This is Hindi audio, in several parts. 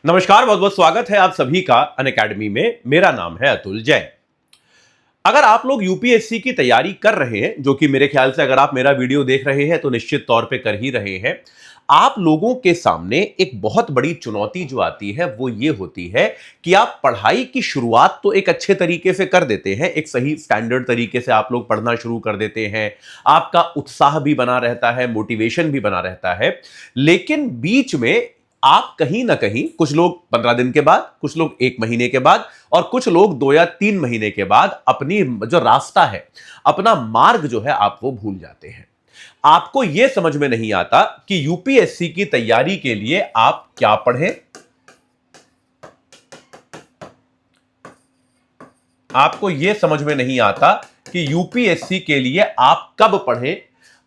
नमस्कार, बहुत बहुत स्वागत है आप सभी का अनअकैडमी में। मेरा नाम है अतुल जैन। अगर आप लोग यूपीएससी की तैयारी कर रहे हैं, जो कि मेरे ख्याल से अगर आप मेरा वीडियो देख रहे हैं तो निश्चित तौर पे कर ही रहे हैं, आप लोगों के सामने एक बहुत बड़ी चुनौती जो आती है वो ये होती है कि आप पढ़ाई की शुरुआत तो एक अच्छे तरीके से कर देते हैं, एक सही स्टैंडर्ड तरीके से आप लोग पढ़ना शुरू कर देते हैं, आपका उत्साह भी बना रहता है, मोटिवेशन भी बना रहता है, लेकिन बीच में आप कहीं ना कहीं, कुछ लोग 15 दिन के बाद, कुछ लोग 1 महीने के बाद और कुछ लोग 2 या 3 महीने के बाद अपनी जो रास्ता है, अपना मार्ग जो है आप वो भूल जाते हैं। आपको यह समझ में नहीं आता कि यूपीएससी की तैयारी के लिए आप क्या पढ़ें, आपको यह समझ में नहीं आता कि यूपीएससी के लिए आप कब पढ़ें,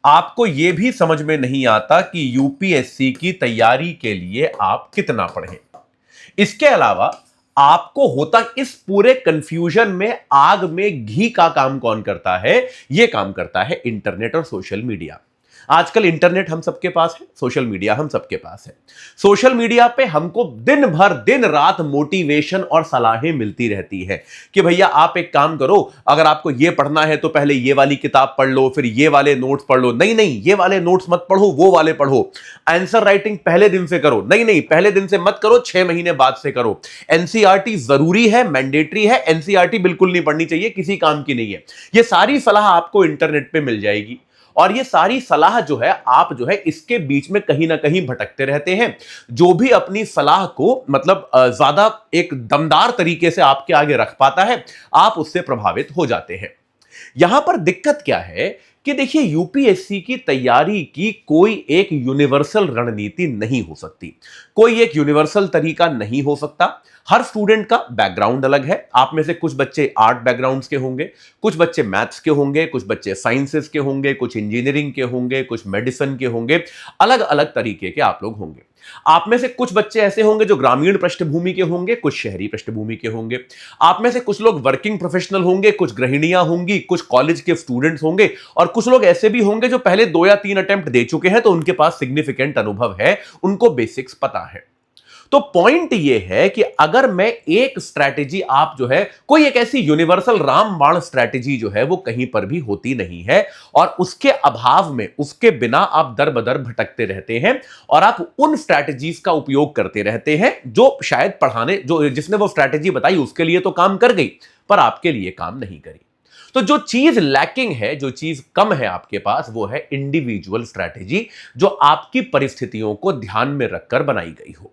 आपको यह भी समझ में नहीं आता कि यूपीएससी की तैयारी के लिए आप कितना पढ़ें। इसके अलावा आपको होता इस पूरे कंफ्यूजन में, आग में घी का काम कौन करता है? यह काम करता है इंटरनेट और सोशल मीडिया। आजकल इंटरनेट हम सबके पास है, सोशल मीडिया हम सबके पास है। सोशल मीडिया पे हमको दिन भर दिन रात मोटिवेशन और सलाहें मिलती रहती है कि भैया आप एक काम करो, अगर आपको ये पढ़ना है तो पहले ये वाली किताब पढ़ लो, फिर ये वाले नोट्स पढ़ लो। नहीं नहीं, ये वाले नोट्स मत पढ़ो, वो वाले पढ़ो। आंसर राइटिंग पहले दिन से करो। नहीं नहीं, पहले दिन से मत करो, 6 महीने बाद से करो। एनसीईआरटी जरूरी है, मैंडेटरी है, एनसीईआरटी बिल्कुल नहीं पढ़नी चाहिए, किसी काम की नहीं है। ये सारी सलाह आपको इंटरनेट पे मिल जाएगी और ये सारी सलाह जो है, आप जो है इसके बीच में कहीं ना कहीं भटकते रहते हैं। जो भी अपनी सलाह को मतलब ज्यादा एक दमदार तरीके से आपके आगे रख पाता है, आप उससे प्रभावित हो जाते हैं। यहां पर दिक्कत क्या है कि देखिए, यूपीएससी की तैयारी की कोई एक यूनिवर्सल रणनीति नहीं हो सकती, कोई एक यूनिवर्सल तरीका नहीं हो सकता। हर स्टूडेंट का बैकग्राउंड अलग है। आप में से कुछ बच्चे आर्ट बैकग्राउंड्स के होंगे, कुछ बच्चे मैथ्स के होंगे, कुछ बच्चे साइंसेस के होंगे, कुछ इंजीनियरिंग के होंगे, कुछ मेडिसिन के होंगे। अलग अलग तरीके के आप लोग होंगे। आप में से कुछ बच्चे ऐसे होंगे जो ग्रामीण पृष्ठभूमि के होंगे, कुछ शहरी पृष्ठभूमि के होंगे। आप में से कुछ लोग वर्किंग प्रोफेशनल होंगे, कुछ गृहिणियां होंगी, कुछ कॉलेज के स्टूडेंट्स होंगे और कुछ लोग ऐसे भी होंगे जो पहले 2 या 3 अटेम्प्ट दे चुके हैं, तो उनके पास सिग्निफिकेंट अनुभव है, उनको बेसिक्स पता है। तो पॉइंट यह है कि अगर मैं एक स्ट्रैटेजी, आप जो है कोई एक ऐसी यूनिवर्सल रामबाण स्ट्रैटेजी जो है वो कहीं पर भी होती नहीं है और उसके अभाव में, उसके बिना आप दर बदर भटकते रहते हैं और आप उन स्ट्रैटेजीज का उपयोग करते रहते हैं जो शायद पढ़ाने, जो जिसने वो स्ट्रैटेजी बताई उसके लिए तो काम कर गई पर आपके लिए काम नहीं करी। तो जो चीज लैकिंग है, जो चीज कम है आपके पास, वो है इंडिविजुअल स्ट्रैटेजी, जो आपकी परिस्थितियों को ध्यान में रखकर बनाई गई हो।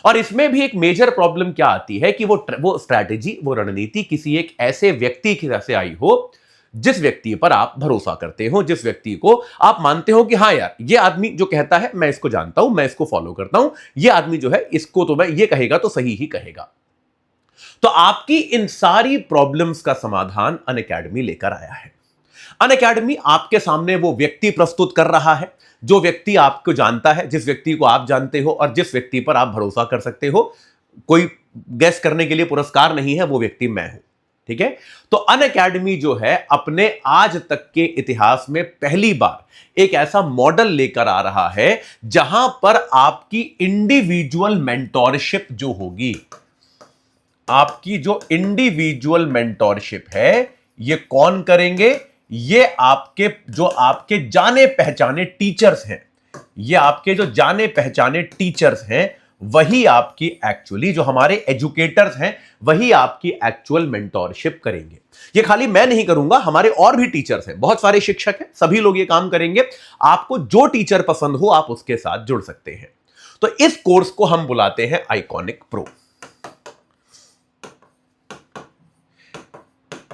और इसमें भी एक मेजर प्रॉब्लम क्या आती है कि वो स्ट्रैटेजी, वो रणनीति किसी एक ऐसे व्यक्ति की तरह से आई हो जिस व्यक्ति पर आप भरोसा करते हो, जिस व्यक्ति को आप मानते हो कि हाँ यार, ये आदमी जो कहता है मैं इसको जानता हूं, मैं इसको फॉलो करता हूं, ये आदमी जो है इसको तो मैं, ये कहेगा तो सही ही कहेगा। तो आपकी इन सारी प्रॉब्लम्स का समाधान अनअकैडमी लेकर आया है। अनअकैडमी आपके सामने वो व्यक्ति प्रस्तुत कर रहा है जो व्यक्ति आपको जानता है, जिस व्यक्ति को आप जानते हो और जिस व्यक्ति पर आप भरोसा कर सकते हो। कोई गेस करने के लिए पुरस्कार नहीं है, वो व्यक्ति मैं हूं। ठीक है। तो अनअकैडमी जो है अपने आज तक के इतिहास में पहली बार एक ऐसा मॉडल लेकर आ रहा है जहां पर आपकी इंडिविजुअल मेंटोरशिप जो होगी, आपकी जो इंडिविजुअल मेंटोरशिप है, ये कौन करेंगे? ये आपके जाने पहचाने टीचर्स हैं। ये आपके जो जाने पहचाने टीचर्स हैं, वही आपकी एक्चुअली, जो हमारे एजुकेटर्स हैं, वही आपकी एक्चुअल मेंटोरशिप करेंगे। ये खाली मैं नहीं करूंगा, हमारे और भी टीचर्स हैं, बहुत सारे शिक्षक हैं, सभी लोग ये काम करेंगे। आपको जो टीचर पसंद हो आप उसके साथ जुड़ सकते हैं। तो इस कोर्स को हम बुलाते हैं आइकॉनिक प्रो।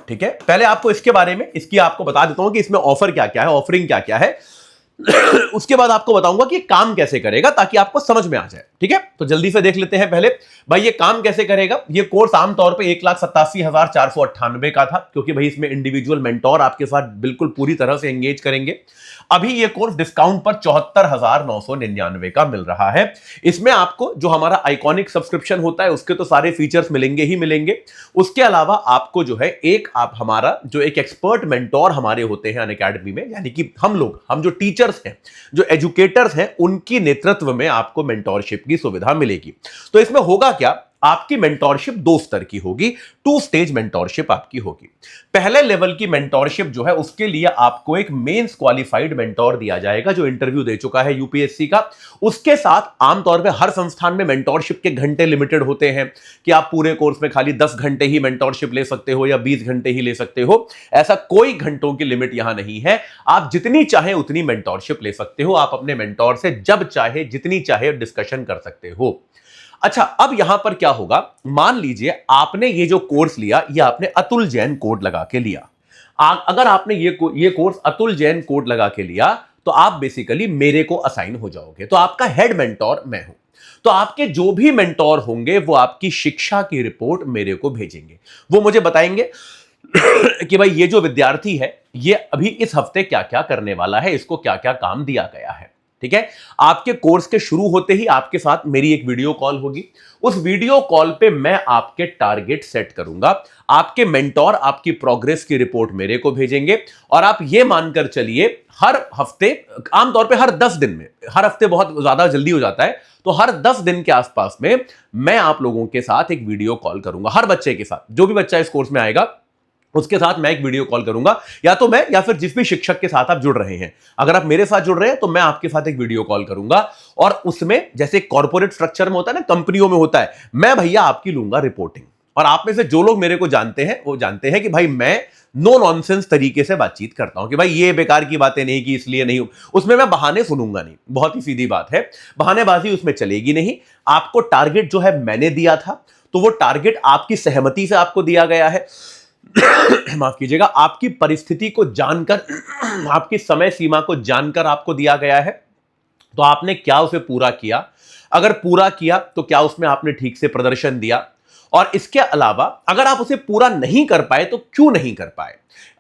ठीक है। पहले आपको इसके बारे में, इसकी आपको बता देता हूं कि इसमें ऑफर क्या क्या है, ऑफरिंग क्या क्या है। उसके बाद आपको बताऊंगा कि काम कैसे करेगा, ताकि आपको समझ में आ जाए। ठीक है। तो जल्दी से देख लेते हैं पहले भाई ये काम कैसे करेगा। ये कोर्स आमतौर पे 1,87,498 का था, क्योंकि भाई इसमें इंडिविजुअल मेंटोर आपके साथ बिल्कुल पूरी तरह से एंगेज करेंगे। अभी ये कोर्स डिस्काउंट पर 74,999 का मिल रहा है। इसमें आपको जो हमारा आइकॉनिक सब्सक्रिप्शन होता है उसके तो सारे फीचर्स मिलेंगे ही मिलेंगे। उसके अलावा आपको जो है एक, आप हमारा जो एक एक्सपर्ट मेंटोर हमारे होते हैं अनअकैडमी में, यानी कि हम जो टीचर टीचर्स हैं, जो एजुकेटर्स हैं, उनकी नेतृत्व में आपको मेंटोरशिप की सुविधा मिलेगी। तो इसमें होगा क्या, आपकी मेंटोरशिप 2 स्तर की होगी, 2 स्टेज मेंटोरशिप आपकी होगी। पहले लेवल की मेंटोरशिप जो है उसके लिए आपको एक मेंस क्वालिफाइड मेंटोर दिया जाएगा जो इंटरव्यू दे चुका है यूपीएससी का। उसके साथ आमतौर पे हर संस्थान में मेंटोरशिप के घंटे लिमिटेड होते हैं कि आप पूरे कोर्स में खाली 10 घंटे ही मेंटोरशिप ले सकते हो या 20 घंटे ही ले सकते हो। ऐसा कोई घंटों की लिमिट यहां नहीं है, आप जितनी चाहे उतनी मेंटोरशिप ले सकते हो। आप अपने मेंटोर से जब चाहे जितनी चाहे डिस्कशन कर सकते हो। अच्छा, अब यहां पर क्या होगा, मान लीजिए आपने ये जो कोर्स लिया, ये आपने अतुल जैन कोड लगा के लिया। अगर आपने ये कोर्स अतुल जैन कोड लगा के लिया तो आप बेसिकली मेरे को असाइन हो जाओगे, तो आपका हेड मेंटोर मैं हूं। तो आपके जो भी मेंटोर होंगे वो आपकी शिक्षा की रिपोर्ट मेरे को भेजेंगे। वो मुझे बताएंगे कि भाई ये जो विद्यार्थी है ये अभी इस हफ्ते क्या क्या करने वाला है, इसको क्या क्या काम दिया गया है। ठीक है, आपके कोर्स के शुरू होते ही आपके साथ मेरी एक वीडियो कॉल होगी। उस वीडियो कॉल पे मैं आपके टारगेट सेट करूंगा। आपके मेंटोर आपकी प्रोग्रेस की रिपोर्ट मेरे को भेजेंगे और आप ये मानकर चलिए हर हफ्ते, आमतौर पे हर 10 दिन में, हर हफ्ते बहुत ज्यादा जल्दी हो जाता है, तो हर 10 दिन के आसपास में मैं आप लोगों के साथ एक वीडियो कॉल करूंगा। हर बच्चे के साथ, जो भी बच्चा इस कोर्स में आएगा उसके साथ मैं एक वीडियो कॉल करूंगा, या तो मैं या फिर जिस भी शिक्षक के साथ आप जुड़ रहे हैं। अगर आप मेरे साथ जुड़ रहे हैं तो मैं आपके साथ एक वीडियो कॉल करूंगा और उसमें जैसे कॉर्पोरेट स्ट्रक्चर में होता है ना, कंपनियों में होता है, मैं भैया आपकी लूंगा रिपोर्टिंग। और आप में से जो लोग मेरे को जानते हैं वो जानते हैं कि भाई मैं नो नॉनसेंस तरीके से बातचीत करता हूं कि भाई ये बेकार की बातें नहीं की इसलिए नहीं, उसमें मैं बहाने सुनूंगा नहीं। बहुत ही सीधी बात है, बहानेबाजी उसमें चलेगी नहीं। आपको टारगेट जो है मैंने दिया था, तो वो टारगेट आपकी सहमति से आपको दिया गया है। माफ कीजिएगा, आपकी परिस्थिति को जानकर, आपकी समय सीमा को जानकर आपको दिया गया है। तो आपने क्या उसे पूरा किया, अगर पूरा किया तो क्या उसमें आपने ठीक से प्रदर्शन दिया, और इसके अलावा अगर आप उसे पूरा नहीं कर पाए तो क्यों नहीं कर पाए।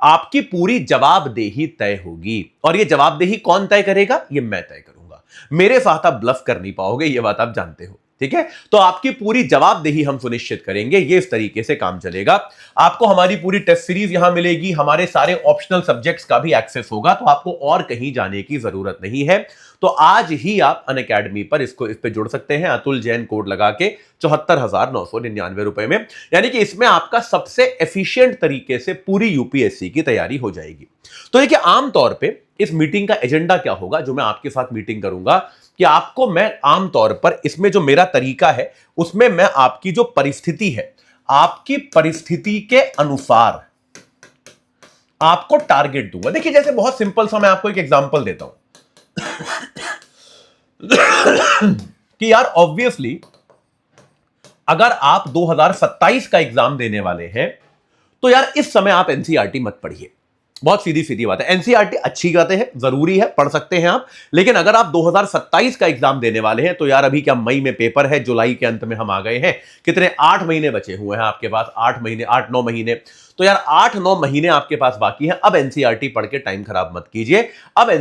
आपकी पूरी जवाबदेही तय होगी, और यह जवाबदेही कौन तय करेगा, यह मैं तय करूंगा। मेरे साथ आप ब्लफ कर नहीं पाओगे, यह बात आप जानते हो। ठीक है, तो आपकी पूरी जवाबदेही हम सुनिश्चित करेंगे। ये इस तरीके से काम चलेगा। आपको हमारी पूरी टेस्ट सीरीज यहां मिलेगी, हमारे सारे ऑप्शनल सब्जेक्ट्स का भी एक्सेस होगा, तो आपको और कहीं जाने की जरूरत नहीं है। तो आज ही आप अनअकैडमी पर इस पे जुड़ सकते हैं, अतुल जैन कोड लगा के 74,999 रुपए में। यानी कि इसमें आपका सबसे एफिशिएंट तरीके से पूरी यूपीएससी की तैयारी हो जाएगी। तो देखिए, आमतौर पर इस मीटिंग का एजेंडा क्या होगा, जो मैं आपके साथ मीटिंग करूंगा, कि आपको मैं आमतौर पर इसमें जो मेरा तरीका है उसमें मैं आपकी जो परिस्थिति है, आपकी परिस्थिति के अनुसार आपको टारगेट दूंगा। देखिए, जैसे बहुत सिंपल सा मैं आपको एक एग्जांपल देता हूं कि यार ऑब्वियसली अगर आप 2027 का एग्जाम देने वाले हैं तो यार इस समय आप एनसीईआरटी मत पढ़िए। बहुत सीधी सीधी बात है, एनसीईआरटी अच्छी बात है, जरूरी है, पढ़ सकते हैं आप। लेकिन अगर आप 2027 का एग्जाम देने वाले हैं तो यार अभी क्या मई में पेपर है, जुलाई के अंत में हम आ गए हैं, कितने 8 महीने बचे हुए हैं आपके पास, 8 महीने, 8-9 महीने। तो यार 8-9 महीने आपके पास बाकी है। अब एनसीईआरटी पढ़ के टाइम खराब मत कीजिए। अब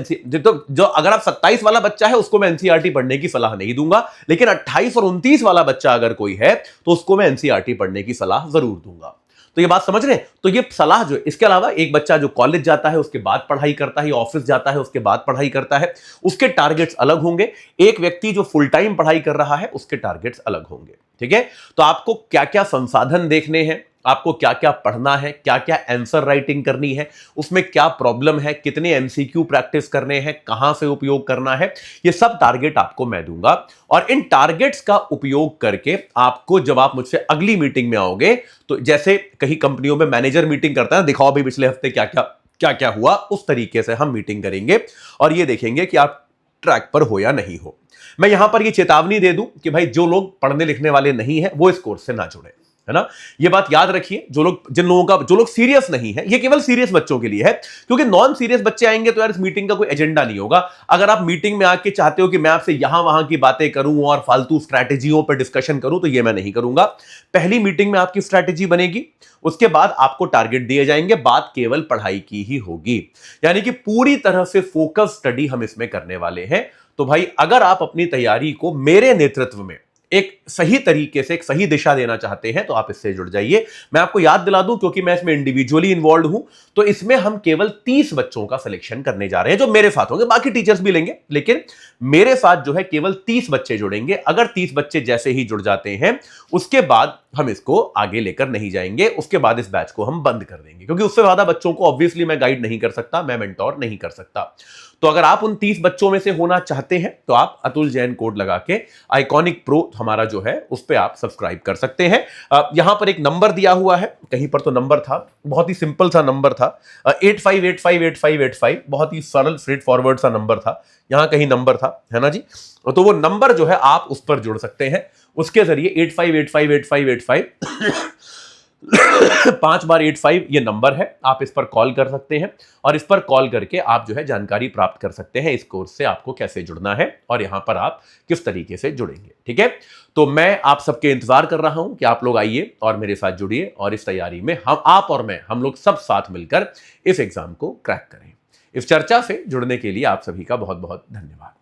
जो अगर आप 27 वाला बच्चा है उसको मैं एनसीईआरटी पढ़ने की सलाह नहीं दूंगा, लेकिन 28 और 29 वाला बच्चा अगर कोई है तो उसको मैं एनसीईआरटी पढ़ने की सलाह जरूर दूंगा। तो ये बात समझ रहे हैं। तो ये सलाह जो, इसके अलावा एक बच्चा जो कॉलेज जाता है उसके बाद पढ़ाई करता है, ऑफिस जाता है उसके बाद पढ़ाई करता है, उसके टारगेट्स अलग होंगे। एक व्यक्ति जो फुल टाइम पढ़ाई कर रहा है उसके टारगेट्स अलग होंगे। ठीक है, तो आपको क्या क्या संसाधन देखने हैं, आपको क्या क्या पढ़ना है, क्या क्या आंसर राइटिंग करनी है, उसमें क्या प्रॉब्लम है, कितने एमसीक्यू प्रैक्टिस करने हैं, कहां से उपयोग करना है, ये सब टारगेट आपको मैं दूंगा। और इन टारगेट्स का उपयोग करके आपको, जब आप मुझसे अगली मीटिंग में आओगे, तो जैसे कहीं कंपनियों में मैनेजर मीटिंग करता है, दिखाओ भाई पिछले हफ्ते क्या क्या हुआ, उस तरीके से हम मीटिंग करेंगे और ये देखेंगे कि आप ट्रैक पर हो या नहीं हो। मैं यहां पर ये चेतावनी दे दूं कि भाई जो लोग पढ़ने लिखने वाले नहीं है वो इस कोर्स से ना जुड़े, है ना। ये बात याद रखिए, जो लोग सीरियस नहीं है, ये केवल सीरियस बच्चों के लिए है, क्योंकि नॉन सीरियस बच्चे आएंगे तो यार इस मीटिंग का कोई एजेंडा नहीं होगा। अगर आप मीटिंग में आके चाहते हो कि मैं आपसे यहां वहां की बातें करूं और फालतू स्ट्रैटेजियों पर डिस्कशन करूं, तो ये मैं नहीं करूंगा। पहली मीटिंग में आपकी स्ट्रैटेजी बनेगी, उसके बाद आपको टारगेट दिए जाएंगे, बात केवल पढ़ाई की ही होगी। यानी कि पूरी तरह से फोकस स्टडी हम इसमें करने वाले हैं। तो भाई अगर आप अपनी तैयारी को मेरे नेतृत्व में एक सही तरीके से एक सही दिशा देना चाहते हैं तो आप इससे जुड़ जाइए। मैं आपको याद दिला दूं, क्योंकि मैं इसमें इंडिविजुअली इन्वॉल्व हूं, तो इसमें हम केवल 30 बच्चों का सिलेक्शन करने जा रहे हैं जो मेरे साथ होंगे। बाकी टीचर्स भी लेंगे, लेकिन मेरे साथ जो है केवल 30 बच्चे जुड़ेंगे। अगर 30 बच्चे जैसे ही जुड़ जाते हैं, उसके बाद हम इसको आगे लेकर नहीं जाएंगे, उसके बाद इस बैच को हम बंद कर देंगे, क्योंकि उससे ज्यादा बच्चों को ऑब्वियसली मैं गाइड नहीं कर सकता, मैं मेंटोर नहीं कर सकता। तो अगर आप उन 30 बच्चों में से होना चाहते हैं तो आप अतुल जैन कोड लगा के आइकॉनिक प्रो हमारा जो है उस पर आप सब्सक्राइब कर सकते हैं। यहां पर एक नंबर दिया हुआ है, कहीं पर तो नंबर था, बहुत ही सिंपल सा नंबर था, 85858585, बहुत ही सरल स्ट्रेट फॉरवर्ड सा नंबर था, यहां कहीं नंबर था, है ना जी। तो वो नंबर जो है आप उस पर जुड़ सकते हैं, उसके जरिए 85858585 5 बार 85 ये नंबर है, आप इस पर कॉल कर सकते हैं और इस पर कॉल करके आप जो है जानकारी प्राप्त कर सकते हैं इस कोर्स से आपको कैसे जुड़ना है और यहां पर आप किस तरीके से जुड़ेंगे। ठीक है, तो मैं आप सबके इंतजार कर रहा हूं कि आप लोग आइए और मेरे साथ जुड़िए और इस तैयारी में आप और मैं, हम लोग सब साथ मिलकर इस एग्जाम को क्रैक करें। इस चर्चा से जुड़ने के लिए आप सभी का बहुत बहुत धन्यवाद।